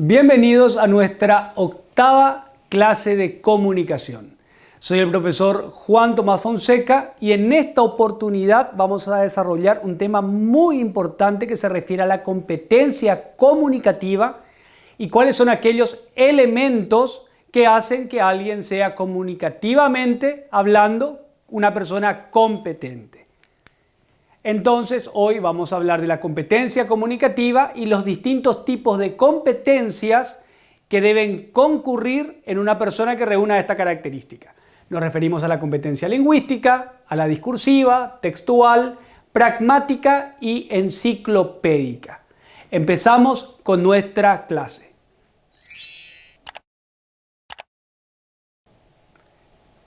Bienvenidos a nuestra octava clase de comunicación. Soy el profesor Juan Tomás Fonseca y en esta oportunidad vamos a desarrollar un tema muy importante que se refiere a la competencia comunicativa y cuáles son aquellos elementos que hacen que alguien sea comunicativamente hablando una persona competente. Entonces, hoy vamos a hablar de la competencia comunicativa y los distintos tipos de competencias que deben concurrir en una persona que reúna esta característica. Nos referimos a la competencia lingüística, a la discursiva, textual, pragmática y enciclopédica. Empezamos con nuestra clase.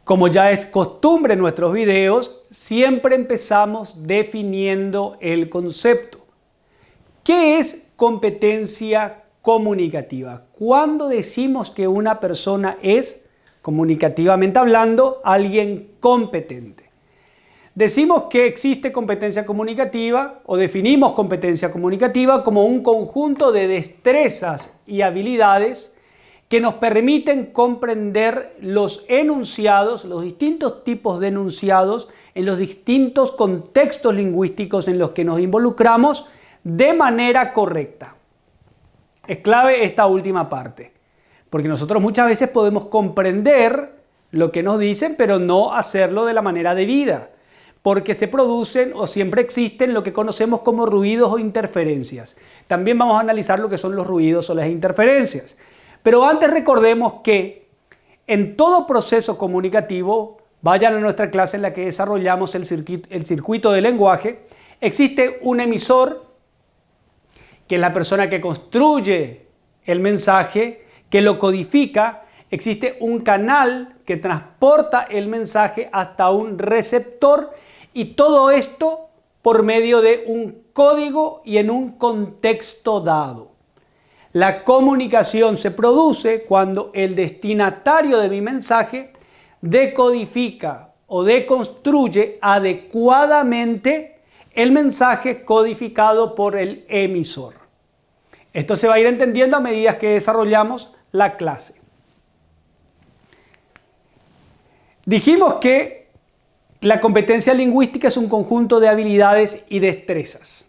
Como ya es costumbre en nuestros videos, siempre empezamos definiendo el concepto. ¿Qué es competencia comunicativa? ¿Cuándo decimos que una persona es, comunicativamente hablando, alguien competente? Decimos que existe competencia comunicativa o definimos competencia comunicativa como un conjunto de destrezas y habilidades que nos permiten comprender los enunciados, los distintos tipos de enunciados en los distintos contextos lingüísticos en los que nos involucramos de manera correcta. Es clave esta última parte, porque nosotros muchas veces podemos comprender lo que nos dicen, pero no hacerlo de la manera debida, porque se producen o siempre existen lo que conocemos como ruidos o interferencias. También vamos a analizar lo que son los ruidos o las interferencias. Pero antes recordemos que en todo proceso comunicativo, vayan a nuestra clase en la que desarrollamos el circuito del lenguaje, existe un emisor, que es la persona que construye el mensaje, que lo codifica, existe un canal que transporta el mensaje hasta un receptor y todo esto por medio de un código y en un contexto dado. La comunicación se produce cuando el destinatario de mi mensaje decodifica o deconstruye adecuadamente el mensaje codificado por el emisor. Esto se va a ir entendiendo a medida que desarrollamos la clase. Dijimos que la competencia lingüística es un conjunto de habilidades y destrezas.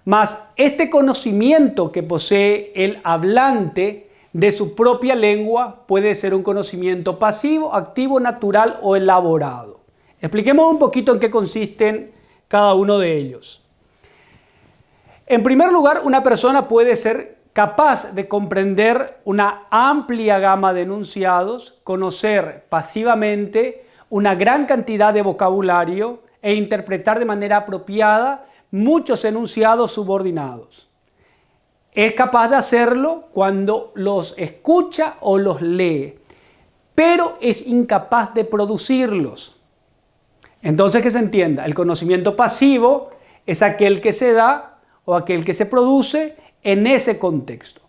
Mas este conocimiento que posee el hablante de su propia lengua puede ser un conocimiento pasivo, activo, natural o elaborado. Expliquemos un poquito en qué consisten cada uno de ellos. En primer lugar, una persona puede ser capaz de comprender una amplia gama de enunciados, conocer pasivamente una gran cantidad de vocabulario e interpretar de manera apropiada muchos enunciados subordinados. Es capaz de hacerlo cuando los escucha o los lee, pero es incapaz de producirlos. Entonces, que se entienda, el conocimiento pasivo es aquel que se da o aquel que se produce en ese contexto.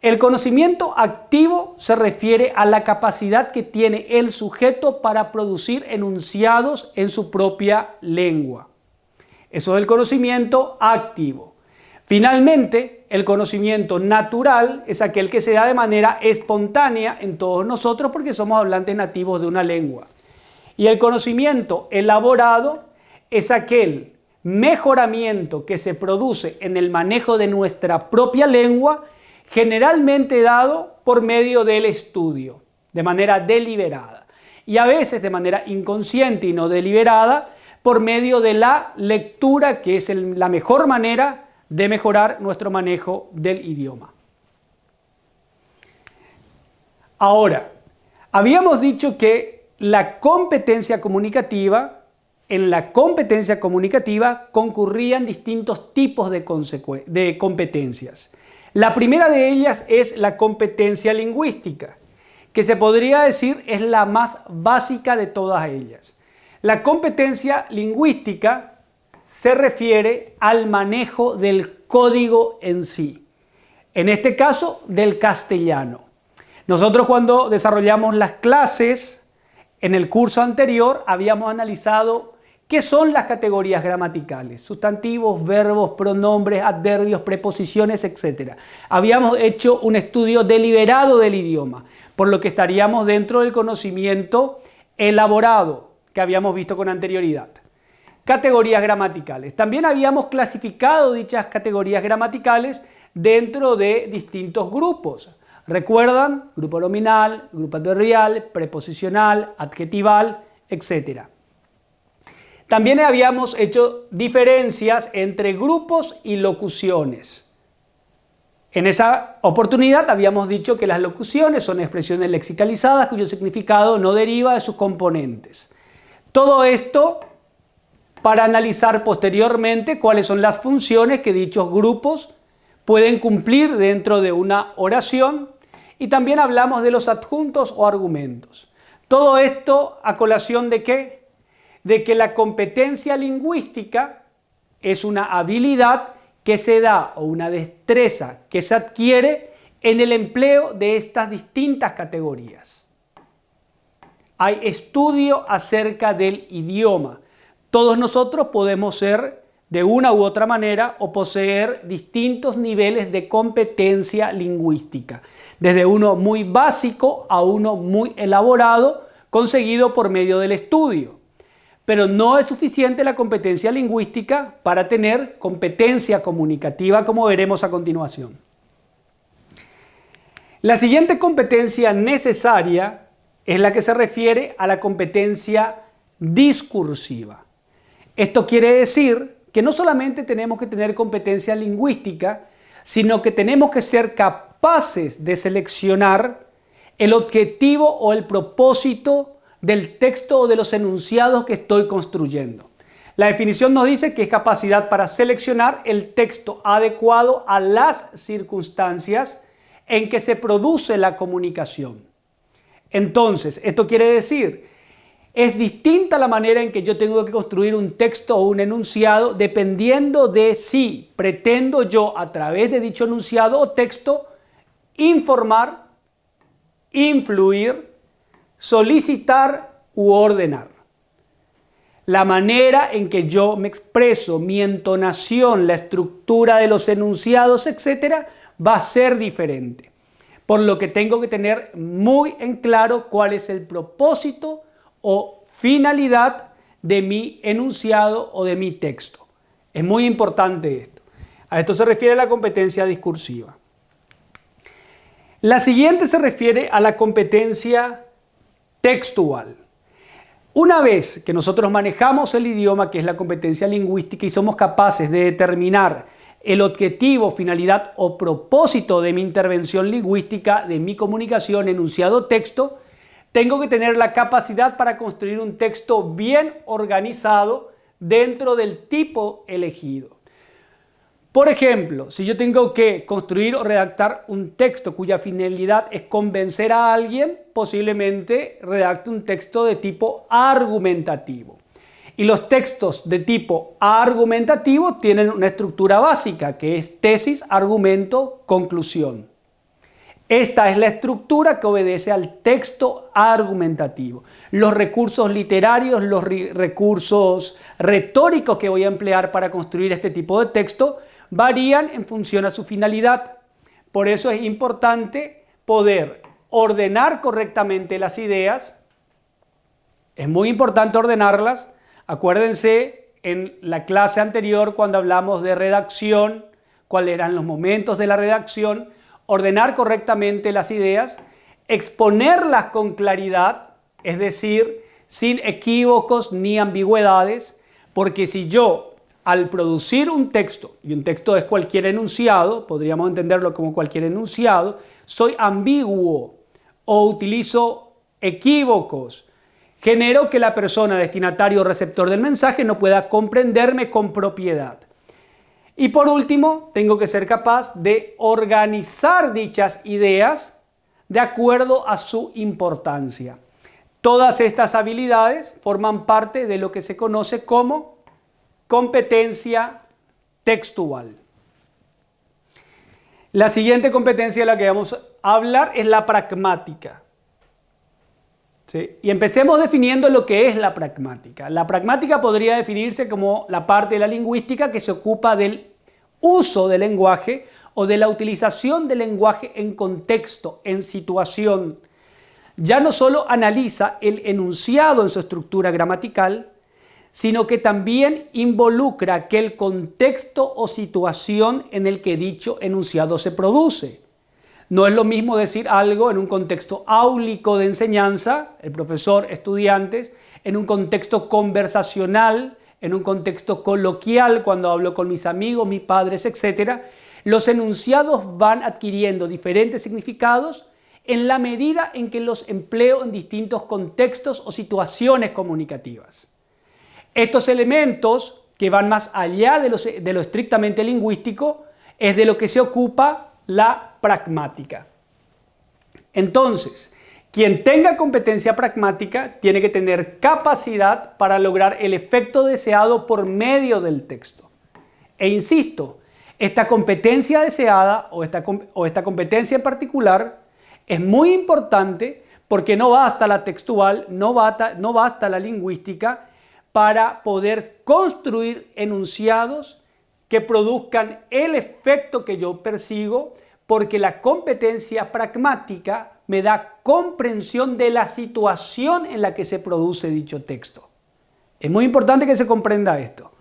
El conocimiento activo se refiere a la capacidad que tiene el sujeto para producir enunciados en su propia lengua. Eso es el conocimiento activo. Finalmente, el conocimiento natural es aquel que se da de manera espontánea en todos nosotros porque somos hablantes nativos de una lengua. Y el conocimiento elaborado es aquel mejoramiento que se produce en el manejo de nuestra propia lengua, generalmente dado por medio del estudio, de manera deliberada. Y a veces de manera inconsciente y no deliberada, por medio de la lectura, que es la mejor manera de mejorar nuestro manejo del idioma. Ahora, habíamos dicho que en la competencia comunicativa concurrían distintos tipos de competencias. La primera de ellas es la competencia lingüística, que se podría decir es la más básica de todas ellas. La competencia lingüística se refiere al manejo del código en sí, en este caso del castellano. Nosotros cuando desarrollamos las clases en el curso anterior habíamos analizado ¿Qué son las categorías gramaticales? Sustantivos, verbos, pronombres, adverbios, preposiciones, etc. Habíamos hecho un estudio deliberado del idioma, por lo que estaríamos dentro del conocimiento elaborado que habíamos visto con anterioridad. Categorías gramaticales. También habíamos clasificado dichas categorías gramaticales dentro de distintos grupos. ¿Recuerdan? Grupo nominal, grupo adverbial, preposicional, adjetival, etc. También habíamos hecho diferencias entre grupos y locuciones. En esa oportunidad habíamos dicho que las locuciones son expresiones lexicalizadas cuyo significado no deriva de sus componentes. Todo esto para analizar posteriormente cuáles son las funciones que dichos grupos pueden cumplir dentro de una oración, y también hablamos de los adjuntos o argumentos. Todo esto a colación de ¿qué? De que la competencia lingüística es una habilidad que se da o una destreza que se adquiere en el empleo de estas distintas categorías. Hay estudio acerca del idioma. Todos nosotros podemos ser de una u otra manera o poseer distintos niveles de competencia lingüística, desde uno muy básico a uno muy elaborado, conseguido por medio del estudio. Pero no es suficiente la competencia lingüística para tener competencia comunicativa, como veremos a continuación. La siguiente competencia necesaria es la que se refiere a la competencia discursiva. Esto quiere decir que no solamente tenemos que tener competencia lingüística, sino que tenemos que ser capaces de seleccionar el objetivo o el propósito del texto o de los enunciados que estoy construyendo. La definición nos dice que es capacidad para seleccionar el texto adecuado a las circunstancias en que se produce la comunicación. Entonces, esto quiere decir, es distinta la manera en que yo tengo que construir un texto o un enunciado dependiendo de si pretendo yo a través de dicho enunciado o texto informar, influir, solicitar u ordenar. La manera en que yo me expreso, mi entonación, la estructura de los enunciados, etc., va a ser diferente. Por lo que tengo que tener muy en claro cuál es el propósito o finalidad de mi enunciado o de mi texto. Es muy importante esto. A esto se refiere la competencia discursiva. La siguiente se refiere a la competencia textual. Una vez que nosotros manejamos el idioma, que es la competencia lingüística, y somos capaces de determinar el objetivo, finalidad o propósito de mi intervención lingüística, de mi comunicación, enunciado, texto, tengo que tener la capacidad para construir un texto bien organizado dentro del tipo elegido. Por ejemplo, si yo tengo que construir o redactar un texto cuya finalidad es convencer a alguien, posiblemente redacte un texto de tipo argumentativo. Y los textos de tipo argumentativo tienen una estructura básica, que es tesis, argumento, conclusión. Esta es la estructura que obedece al texto argumentativo. Los recursos literarios, los recursos retóricos que voy a emplear para construir este tipo de texto varían en función a su finalidad. Por eso es importante poder ordenar correctamente las ideas. Es muy importante ordenarlas. Acuérdense en la clase anterior cuando hablamos de redacción, cuáles eran los momentos de la redacción. Ordenar correctamente las ideas, exponerlas con claridad, es decir, sin equívocos ni ambigüedades, porque si yo al producir un texto, y un texto es cualquier enunciado, podríamos entenderlo como cualquier enunciado, soy ambiguo o utilizo equívocos, genero que la persona destinatario o receptor del mensaje no pueda comprenderme con propiedad. Y por último, tengo que ser capaz de organizar dichas ideas de acuerdo a su importancia. Todas estas habilidades forman parte de lo que se conoce como competencia textual. La siguiente competencia de la que vamos a hablar es la pragmática. ¿sí? Y empecemos definiendo lo que es la pragmática. La pragmática podría definirse como la parte de la lingüística que se ocupa del uso del lenguaje o de la utilización del lenguaje en contexto, en situación. Ya no solo analiza el enunciado en su estructura gramatical, sino que también involucra aquel contexto o situación en el que dicho enunciado se produce. No es lo mismo decir algo en un contexto áulico de enseñanza, el profesor, estudiantes, en un contexto conversacional, en un contexto coloquial, cuando hablo con mis amigos, mis padres, etc. Los enunciados van adquiriendo diferentes significados en la medida en que los empleo en distintos contextos o situaciones comunicativas. Estos elementos que van más allá de lo estrictamente lingüístico es de lo que se ocupa la pragmática. Entonces, quien tenga competencia pragmática tiene que tener capacidad para lograr el efecto deseado por medio del texto. E insisto, esta competencia deseada o esta competencia en particular es muy importante porque no basta la textual, no basta la lingüística para poder construir enunciados que produzcan el efecto que yo persigo, porque la competencia pragmática me da comprensión de la situación en la que se produce dicho texto. Es muy importante que se comprenda esto.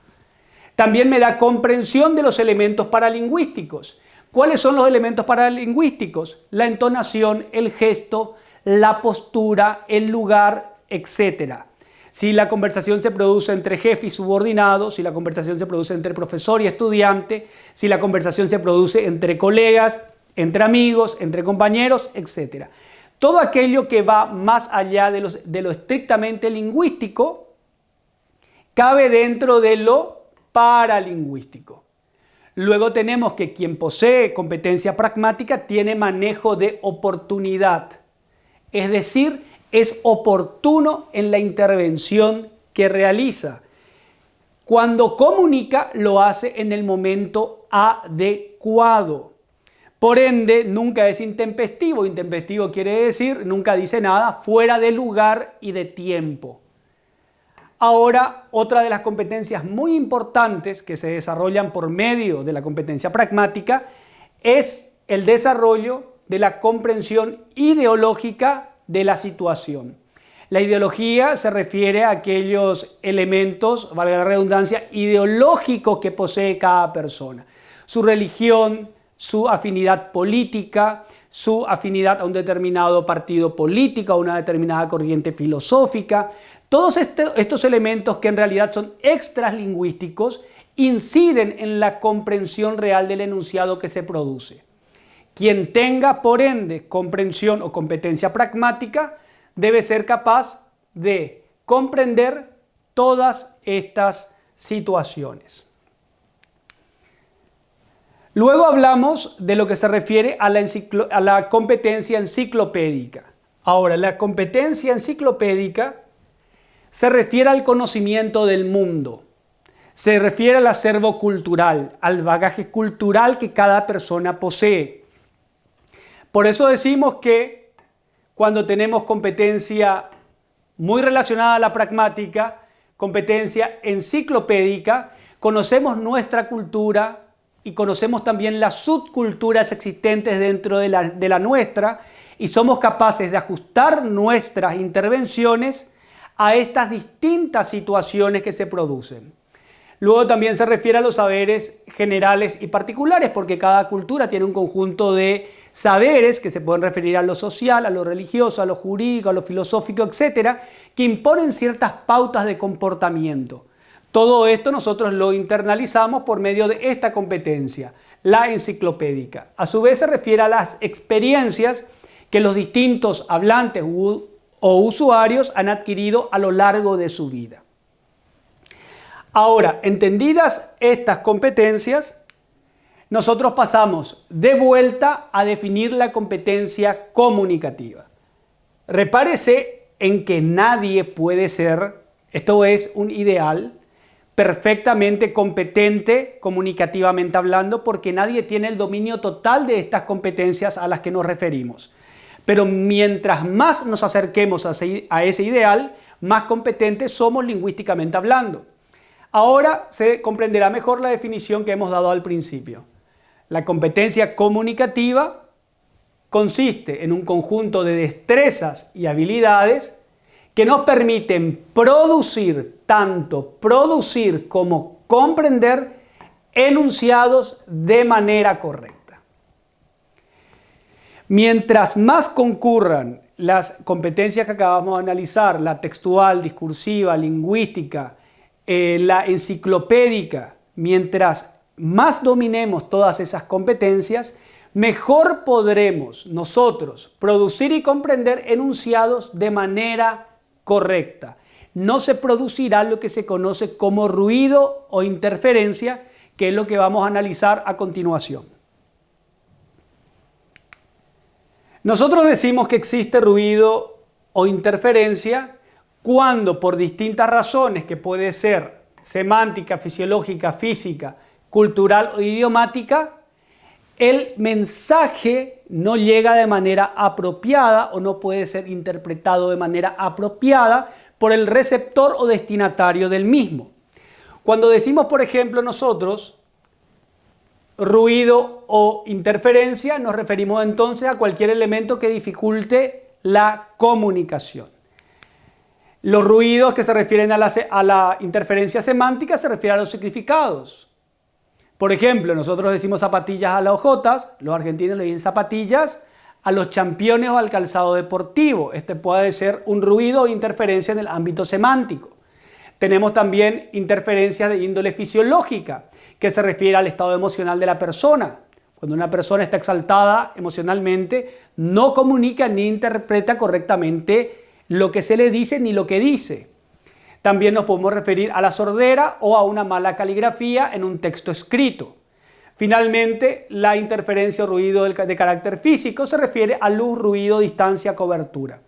También me da comprensión de los elementos paralingüísticos. ¿Cuáles son los elementos paralingüísticos? La entonación, el gesto, la postura, el lugar, etc. Si la conversación se produce entre jefe y subordinado, si la conversación se produce entre profesor y estudiante, si la conversación se produce entre colegas, entre amigos, entre compañeros, etc. Todo aquello que va más allá de lo estrictamente lingüístico cabe dentro de lo paralingüístico. Luego tenemos que quien posee competencia pragmática tiene manejo de oportunidad, es decir, es oportuno en la intervención que realiza. Cuando comunica, lo hace en el momento adecuado. Por ende, nunca es intempestivo. Intempestivo quiere decir, nunca dice nada fuera de lugar y de tiempo. Ahora, otra de las competencias muy importantes que se desarrollan por medio de la competencia pragmática es el desarrollo de la comprensión ideológica de la situación. La ideología se refiere a aquellos elementos, valga la redundancia, ideológicos que posee cada persona. Su religión, su afinidad política, su afinidad a un determinado partido político, a una determinada corriente filosófica. Todos estos elementos que en realidad son extralingüísticos inciden en la comprensión real del enunciado que se produce. Quien tenga, por ende, comprensión o competencia pragmática debe ser capaz de comprender todas estas situaciones. Luego hablamos de lo que se refiere a la competencia enciclopédica. Ahora, la competencia enciclopédica se refiere al conocimiento del mundo, se refiere al acervo cultural, al bagaje cultural que cada persona posee. Por eso decimos que cuando tenemos competencia muy relacionada a la pragmática, competencia enciclopédica, conocemos nuestra cultura y conocemos también las subculturas existentes dentro de la nuestra y somos capaces de ajustar nuestras intervenciones a estas distintas situaciones que se producen. Luego también se refiere a los saberes generales y particulares, porque cada cultura tiene un conjunto de saberes que se pueden referir a lo social, a lo religioso, a lo jurídico, a lo filosófico, etcétera, que imponen ciertas pautas de comportamiento. Todo esto nosotros lo internalizamos por medio de esta competencia, la enciclopédica. A su vez se refiere a las experiencias que los distintos hablantes o usuarios han adquirido a lo largo de su vida. Ahora, entendidas estas competencias, nosotros pasamos de vuelta a definir la competencia comunicativa. Repárese en que nadie puede ser, esto es un ideal, perfectamente competente comunicativamente hablando, porque nadie tiene el dominio total de estas competencias a las que nos referimos. Pero mientras más nos acerquemos a ese ideal, más competentes somos lingüísticamente hablando. Ahora se comprenderá mejor la definición que hemos dado al principio. La competencia comunicativa consiste en un conjunto de destrezas y habilidades que nos permiten tanto producir como comprender enunciados de manera correcta. Mientras más concurran las competencias que acabamos de analizar, la textual, discursiva, lingüística, la enciclopédica, mientras más dominemos todas esas competencias, mejor podremos nosotros producir y comprender enunciados de manera correcta. No se producirá lo que se conoce como ruido o interferencia, que es lo que vamos a analizar a continuación. Nosotros decimos que existe ruido o interferencia cuando por distintas razones, que puede ser semántica, fisiológica, física, cultural o idiomática, el mensaje no llega de manera apropiada o no puede ser interpretado de manera apropiada por el receptor o destinatario del mismo. Cuando decimos, por ejemplo, nosotros ruido o interferencia, nos referimos entonces a cualquier elemento que dificulte la comunicación. Los ruidos que se refieren a la interferencia semántica se refieren a los significados. Por ejemplo, nosotros decimos zapatillas a las ojotas, los argentinos le dicen zapatillas a los championes o al calzado deportivo. Este puede ser un ruido o interferencia en el ámbito semántico. Tenemos también interferencias de índole fisiológica, que se refiere al estado emocional de la persona. Cuando una persona está exaltada emocionalmente, no comunica ni interpreta correctamente lo que se le dice ni lo que dice. También nos podemos referir a la sordera o a una mala caligrafía en un texto escrito. Finalmente, la interferencia o ruido de carácter físico se refiere a luz, ruido, distancia, cobertura.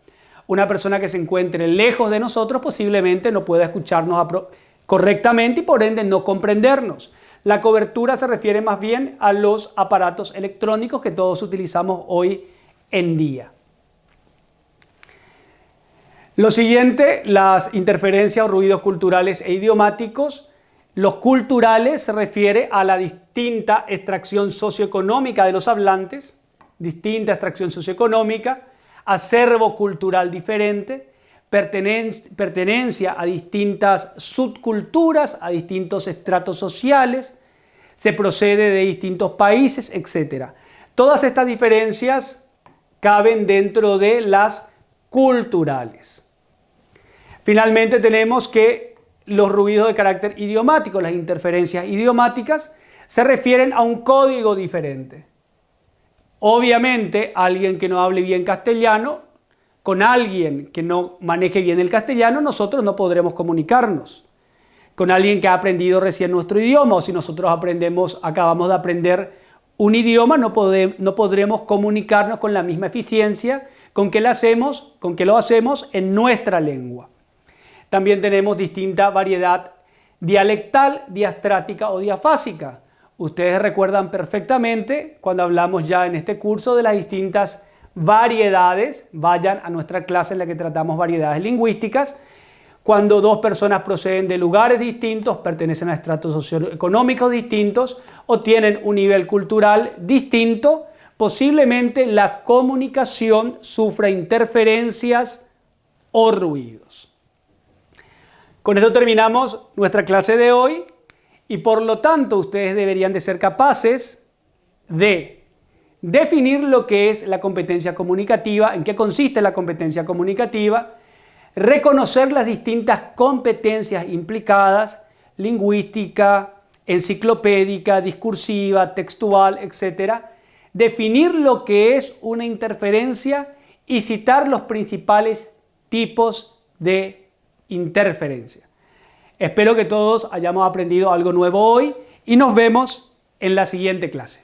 Una persona que se encuentre lejos de nosotros posiblemente no pueda escucharnos correctamente y por ende no comprendernos. La cobertura se refiere más bien a los aparatos electrónicos que todos utilizamos hoy en día. Lo siguiente, las interferencias o ruidos culturales e idiomáticos. Los culturales se refiere a la distinta extracción socioeconómica de los hablantes, distinta extracción socioeconómica, acervo cultural diferente, pertenencia a distintas subculturas, a distintos estratos sociales, se procede de distintos países, etc. Todas estas diferencias caben dentro de las culturales. Finalmente tenemos que los ruidos de carácter idiomático, las interferencias idiomáticas, se refieren a un código diferente. Obviamente, alguien que no hable bien castellano, con alguien que no maneje bien el castellano, nosotros no podremos comunicarnos. Con alguien que ha aprendido recién nuestro idioma, o si nosotros acabamos de aprender un idioma, no podremos comunicarnos con la misma eficiencia con que lo hacemos en nuestra lengua. También tenemos distinta variedad dialectal, diastrática o diafásica. Ustedes recuerdan perfectamente cuando hablamos ya en este curso de las distintas variedades. Vayan a nuestra clase en la que tratamos variedades lingüísticas. Cuando dos personas proceden de lugares distintos, pertenecen a estratos socioeconómicos distintos o tienen un nivel cultural distinto, posiblemente la comunicación sufra interferencias o ruidos. Con esto terminamos nuestra clase de hoy y por lo tanto ustedes deberían de ser capaces de definir lo que es la competencia comunicativa, en qué consiste la competencia comunicativa, reconocer las distintas competencias implicadas, lingüística, enciclopédica, discursiva, textual, etc., definir lo que es una interferencia y citar los principales tipos de interferencia. Espero que todos hayamos aprendido algo nuevo hoy y nos vemos en la siguiente clase.